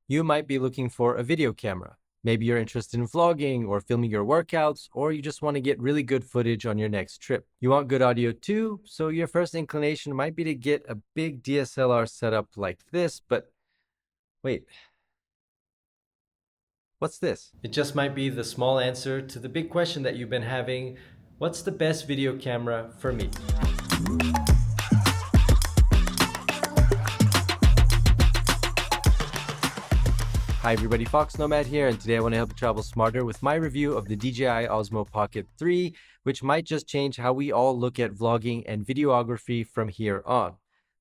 You might be looking for a video camera. Maybe you're interested in vlogging or filming your workouts, or you just want to get really good footage on your next trip. You want good audio too, so your first inclination might be to get a big DSLR setup like this, but wait, what's this? It just might be the small answer to the big question that you've been having. What's the best video camera for me? Hi everybody, foXnoMad here, and today I want to help you travel smarter with my review of the DJI Osmo Pocket 3, which might just change how we all look at vlogging and videography from here on.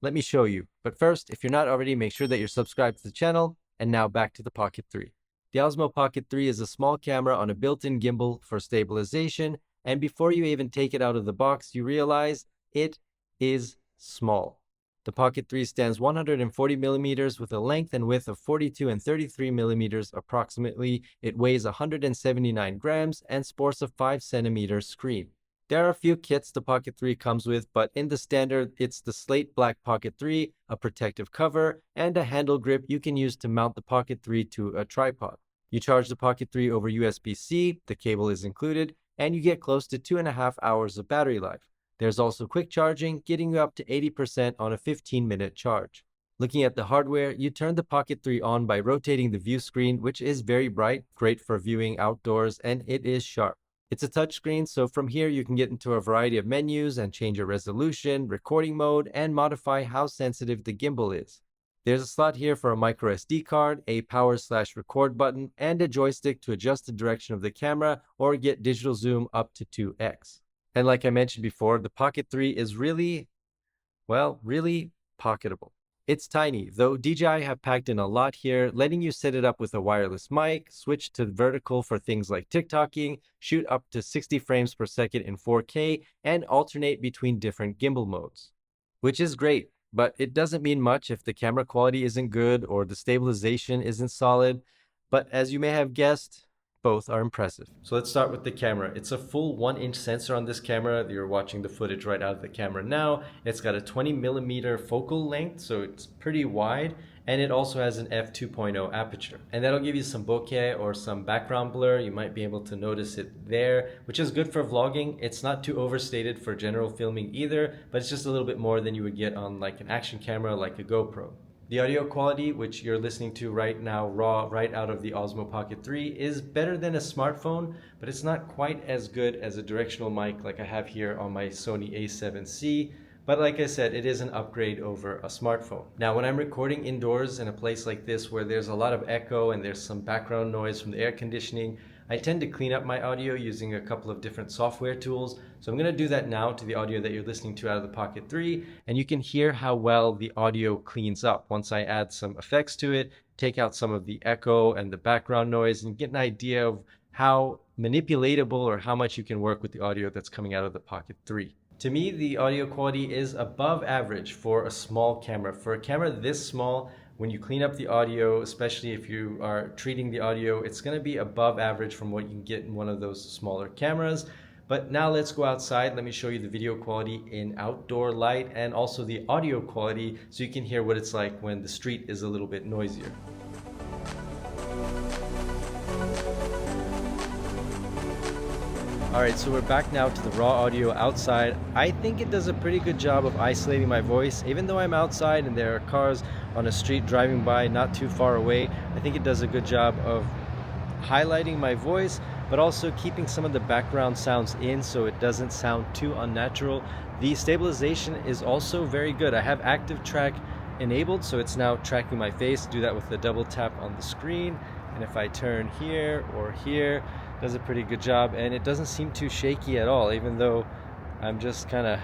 Let me show you. But first, if you're not already, make sure that you're subscribed to the channel. And now back to the Pocket 3. The Osmo Pocket 3 is a small camera on a built-in gimbal for stabilization, and before you even take it out of the box, you realize it is small. The Pocket 3 stands 140 millimeters with a length and width of 42 and 33 millimeters approximately. It weighs 179 grams and sports a 5 centimeter screen. There are a few kits the Pocket 3 comes with, but in the standard, it's the slate black Pocket 3, a protective cover, and a handle grip you can use to mount the Pocket 3 to a tripod. You charge the Pocket 3 over USB-C, the cable is included, and you get close to 2.5 hours of battery life. There's also quick charging, getting you up to 80% on a 15-minute charge. Looking at the hardware, you turn the Pocket 3 on by rotating the view screen, which is very bright, great for viewing outdoors, and it is sharp. It's a touchscreen, so from here you can get into a variety of menus and change your resolution, recording mode, and modify how sensitive the gimbal is. There's a slot here for a micro SD card, a power/record button, and a joystick to adjust the direction of the camera or get digital zoom up to 2x. And like I mentioned before, the Pocket 3 is really pocketable. It's tiny, though DJI have packed in a lot here, letting you set it up with a wireless mic, switch to vertical for things like TikToking, shoot up to 60 frames per second in 4K, and alternate between different gimbal modes. Which is great, but it doesn't mean much if the camera quality isn't good or the stabilization isn't solid. But as you may have guessed, both are impressive. So let's start with the camera. It's a full 1-inch sensor on this camera. You're watching the footage right out of the camera now. It's got a 20 millimeter focal length, so it's pretty wide. And it also has an f2.0 aperture. And that'll give you some bokeh or some background blur. You might be able to notice it there, which is good for vlogging. It's not too overstated for general filming either, but it's just a little bit more than you would get on like an action camera like a GoPro. The audio quality, which you're listening to right now raw right out of the Osmo Pocket 3, is better than a smartphone, but it's not quite as good as a directional mic like I have here on my Sony a7C. But like I said, it is an upgrade over a smartphone. Now, when I'm recording indoors in a place like this where there's a lot of echo and there's some background noise from the air conditioning, I tend to clean up my audio using a couple of different software tools. So I'm going to do that now to the audio that you're listening to out of the Pocket 3, and you can hear how well the audio cleans up once I add some effects to it, take out some of the echo and the background noise, and get an idea of how manipulatable or how much you can work with the audio that's coming out of the Pocket 3. To me, the audio quality is above average for a small camera. For a camera this small, when you clean up the audio, especially if you are treating the audio, it's going to be above average from what you can get in one of those smaller cameras. But now let's go outside. Let me show you the video quality in outdoor light and also the audio quality so you can hear what it's like when the street is a little bit noisier. Alright, so we're back now to the raw audio outside. I think it does a pretty good job of isolating my voice. Even though I'm outside and there are cars on a street driving by not too far away, I think it does a good job of highlighting my voice, but also keeping some of the background sounds in so it doesn't sound too unnatural. The stabilization is also very good. I have active track enabled, so it's now tracking my face. Do that with the double tap on the screen. And if I turn here or here, does a pretty good job, and it doesn't seem too shaky at all. Even though I'm just kind of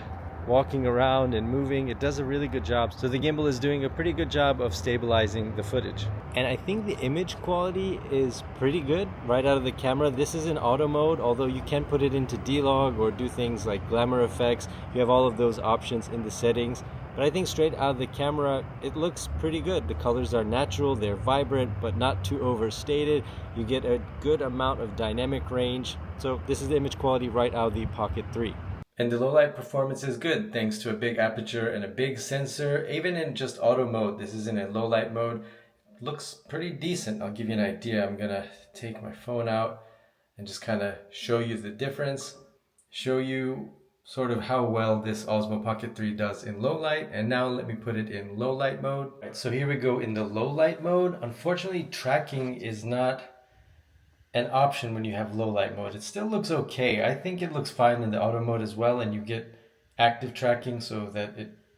walking around and moving, it does a really good job. So the gimbal is doing a pretty good job of stabilizing the footage. And I think the image quality is pretty good right out of the camera. This is in auto mode, although you can put it into D-Log or do things like glamour effects. You have all of those options in the settings. But I think straight out of the camera, it looks pretty good. The colors are natural, they're vibrant, but not too overstated. You get a good amount of dynamic range. So this is the image quality right out of the Pocket 3. And the low light performance is good thanks to a big aperture and a big sensor. Even in just auto mode, this is in a low light mode. looks pretty decent. I'll give you an idea. I'm gonna take my phone out and just kind of show you the difference, show you sort of how well this Osmo Pocket 3 does in low light. And now let me put it in low light mode. Right, so here we go in the low light mode. Unfortunately, tracking is not an option when you have low light mode. It still looks okay. I think it looks fine in the auto mode as well, and you get active tracking so that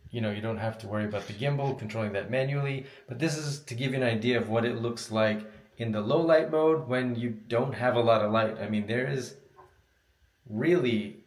you don't have to worry about the gimbal controlling that manually. But this is to give you an idea of what it looks like in the low light mode when you don't have a lot of light. I mean, there is really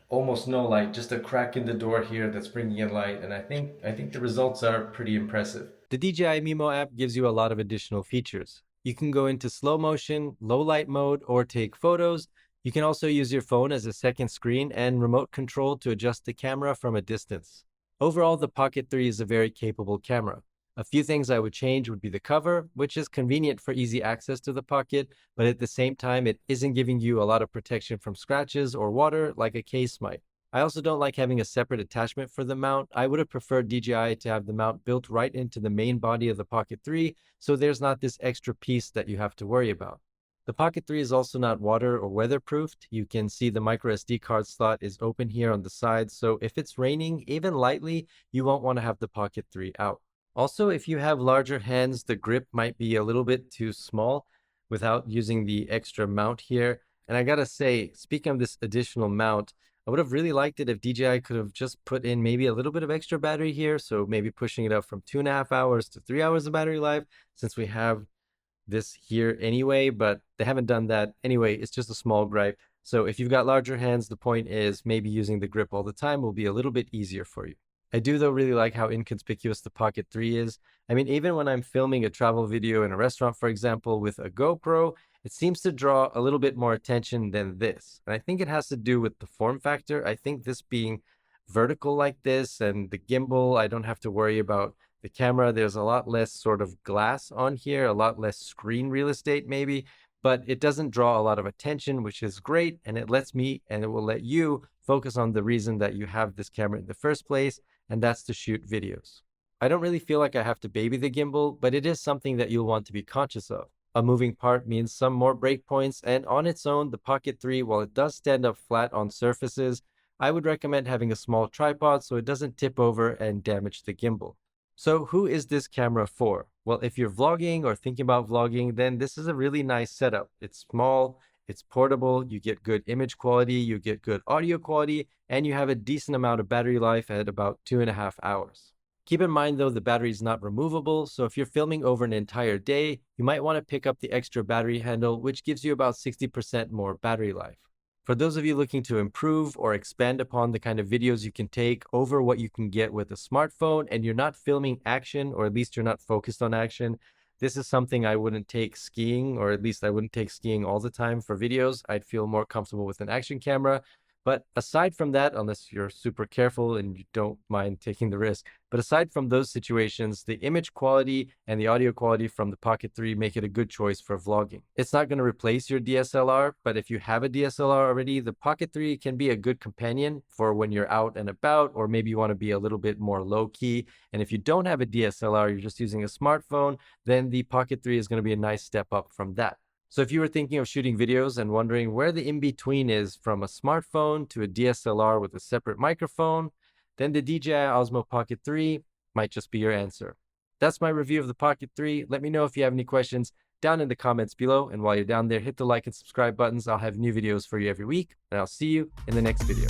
almost no light, just a crack in the door here that's bringing in light, and I think the results are pretty impressive. The DJI Mimo app gives you a lot of additional features. You can go into slow motion, low light mode, or take photos. You can also use your phone as a second screen and remote control to adjust the camera from a distance. Overall, the Pocket 3 is a very capable camera. A few things I would change would be the cover, which is convenient for easy access to the Pocket, but at the same time, it isn't giving you a lot of protection from scratches or water like a case might. I also don't like having a separate attachment for the mount. I would have preferred DJI to have the mount built right into the main body of the Pocket 3, so there's not this extra piece that you have to worry about. The Pocket 3 is also not water or weatherproofed. You can see the micro SD card slot is open here on the side, so if it's raining, even lightly, you won't want to have the Pocket 3 out. Also, if you have larger hands, the grip might be a little bit too small without using the extra mount here. And I gotta say, speaking of this additional mount, I would have really liked it if DJI could have just put in maybe a little bit of extra battery here. So maybe pushing it up from 2.5 hours to 3 hours of battery life, since we have this here anyway, but they haven't done that. Anyway, it's just a small gripe. So if you've got larger hands, the point is maybe using the grip all the time will be a little bit easier for you. I do though really like how inconspicuous the Pocket 3 is. I mean, even when I'm filming a travel video in a restaurant, for example, with a GoPro, it seems to draw a little bit more attention than this. And I think it has to do with the form factor. I think this being vertical like this and the gimbal, I don't have to worry about the camera. There's a lot less sort of glass on here, a lot less screen real estate maybe, but it doesn't draw a lot of attention, which is great. And it lets me, and it will let you focus on the reason that you have this camera in the first place, and that's to shoot videos. I don't really feel like I have to baby the gimbal, but it is something that you'll want to be conscious of. A moving part means some more breakpoints, and on its own, the Pocket 3, while it does stand up flat on surfaces, I would recommend having a small tripod so it doesn't tip over and damage the gimbal. So who is this camera for? Well, if you're vlogging or thinking about vlogging, then this is a really nice setup. It's small, it's portable, you get good image quality, you get good audio quality, and you have a decent amount of battery life at about 2.5 hours. Keep in mind though, the battery is not removable, so if you're filming over an entire day, you might want to pick up the extra battery handle, which gives you about 60% more battery life. For those of you looking to improve or expand upon the kind of videos you can take over what you can get with a smartphone, and you're not filming action, or at least you're not focused on action, this is something I wouldn't take skiing, or at least I wouldn't take skiing all the time for videos. I'd feel more comfortable with an action camera. But aside from that, unless you're super careful and you don't mind taking the risk, but aside from those situations, the image quality and the audio quality from the Pocket 3 make it a good choice for vlogging. It's not going to replace your DSLR, but if you have a DSLR already, the Pocket 3 can be a good companion for when you're out and about, or maybe you want to be a little bit more low-key. And if you don't have a DSLR, you're just using a smartphone, then the Pocket 3 is going to be a nice step up from that. So if you were thinking of shooting videos and wondering where the in-between is from a smartphone to a DSLR with a separate microphone, then the DJI Osmo Pocket 3 might just be your answer. That's my review of the Pocket 3. Let me know if you have any questions down in the comments below. And while you're down there, hit the like and subscribe buttons. I'll have new videos for you every week, and I'll see you in the next video.